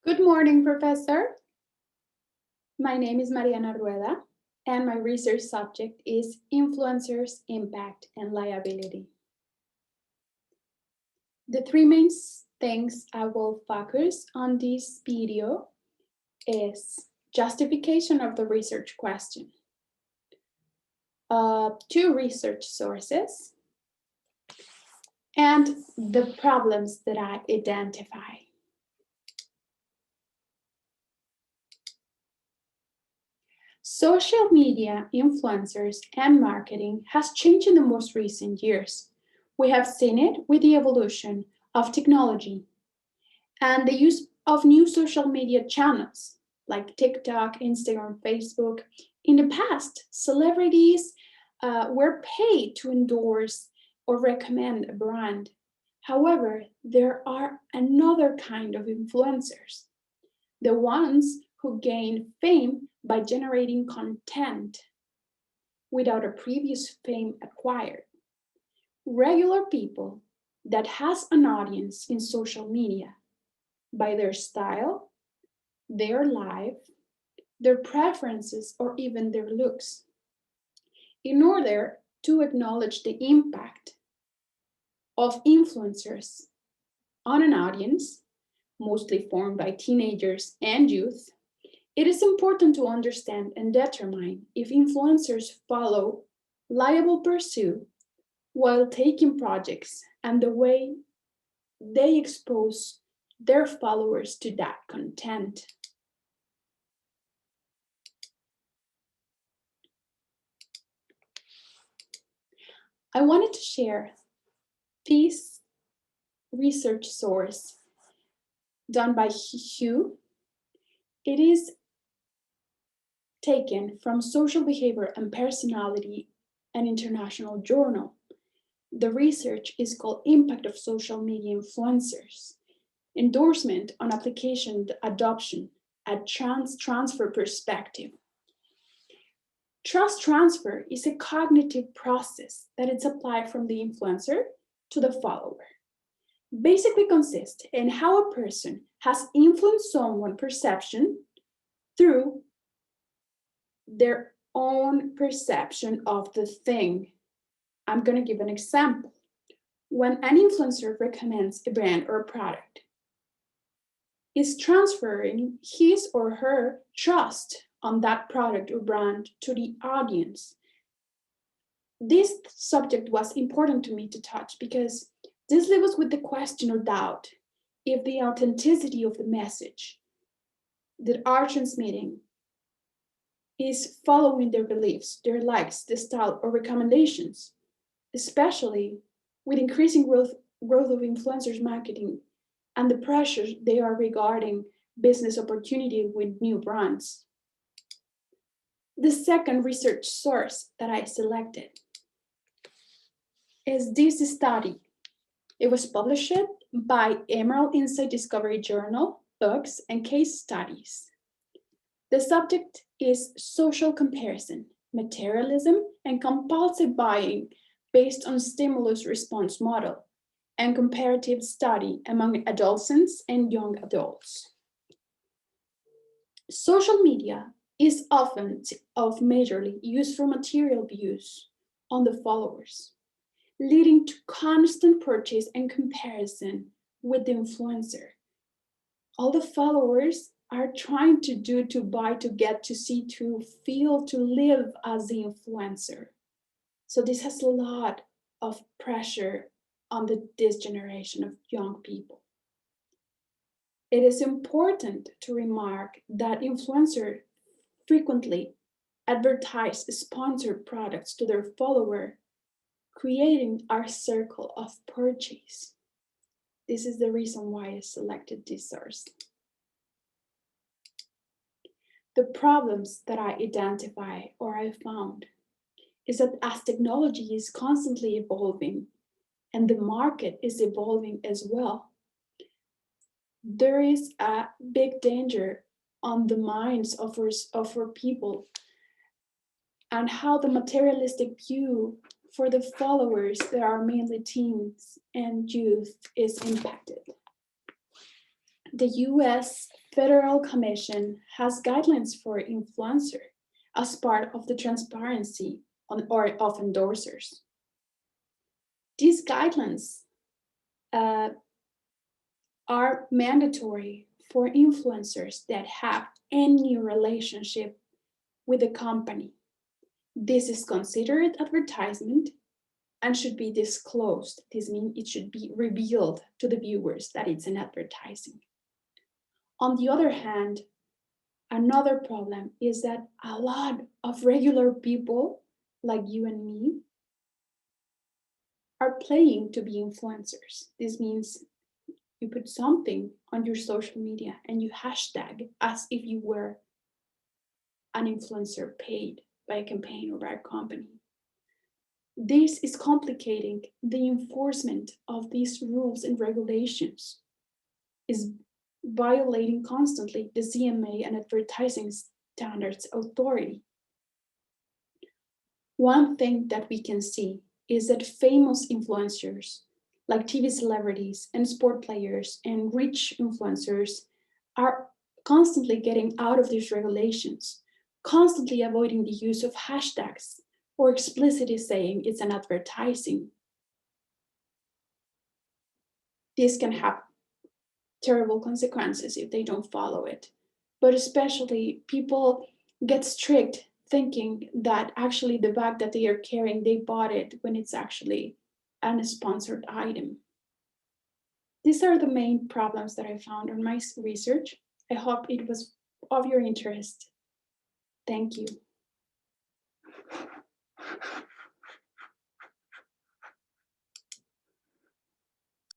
Good morning, Professor. My name is Mariana Rueda, and my research subject is Influencers, Impact, and Liability. The three main things I will focus on this video is justification of the research question, two research sources, and the problems that I identify. Social media, influencers, and marketing has changed in the most recent years. We have seen it with the evolution of technology and the use of new social media channels like TikTok, Instagram, Facebook. In the past, celebrities were paid to endorse or recommend a brand. However, there are another kind of influencers, the ones who gain fame by generating content without a previous fame acquired. Regular people that has an audience in social media by their style, their life, their preferences, or even their looks. In order to acknowledge the impact of influencers on an audience, mostly formed by teenagers and youth, it is important to understand and determine if influencers follow liable pursuit while taking projects and the way they expose their followers to that content. I wanted to share this research source done by Hugh. It is taken from Social Behavior and Personality, an international journal. The research is called Impact of Social Media Influencers, Endorsement on Application Adoption, a Transfer Perspective. Trust transfer is a cognitive process that is applied from the influencer to the follower. Basically consists in how a person has influenced someone's perception through their own perception of the thing. I'm going to give an example. When an influencer recommends a brand or a product, is transferring his or her trust on that product or brand to the audience. This subject was important to me to touch because this leaves us with the question or doubt if the authenticity of the message that are transmitting is following their beliefs, their likes, the style, or recommendations, especially with increasing growth of influencers marketing and the pressures they are regarding business opportunity with new brands. The second research source that I selected is this study. It was published by Emerald Insight Discovery Journal, Books, and Case Studies. The subject is social comparison, materialism, and compulsive buying based on stimulus response model and comparative study among adolescents and young adults. Social media is often of majorly used for material views on the followers, leading to constant purchase and comparison with the influencer. All the followers are trying to do, to buy, to get, to see, to feel, to live as the influencer. So this has a lot of pressure on this generation of young people. It is important to remark that influencers frequently advertise sponsored products to their follower, creating our circle of purchase. This is the reason why I selected this source. The problems that I identify or I found is that as technology is constantly evolving and the market is evolving as well, there is a big danger on the minds of our people and how the materialistic view for the followers that are mainly teens and youth is impacted. The US Federal Commission has guidelines for influencer as part of the transparency or of endorsers. These guidelines uh, are mandatory for influencers that have any relationship with the company. This is considered advertisement and should be disclosed. This means it should be revealed to the viewers that it's an advertising. On the other hand, another problem is that a lot of regular people like you and me are playing to be influencers. This means you put something on your social media and you hashtag as if you were an influencer paid by a campaign or by a company. This is complicating the enforcement of these rules and regulations, is violating constantly the CMA and Advertising Standards Authority. One thing that we can see is that famous influencers like TV celebrities and sport players and rich influencers are constantly getting out of these regulations, constantly avoiding the use of hashtags or explicitly saying it's an advertising. This can have terrible consequences if they don't follow it. But especially people get strict thinking that actually the bag that they are carrying, they bought it when it's actually an sponsored item. These are the main problems that I found on my research. I hope it was of your interest. Thank you.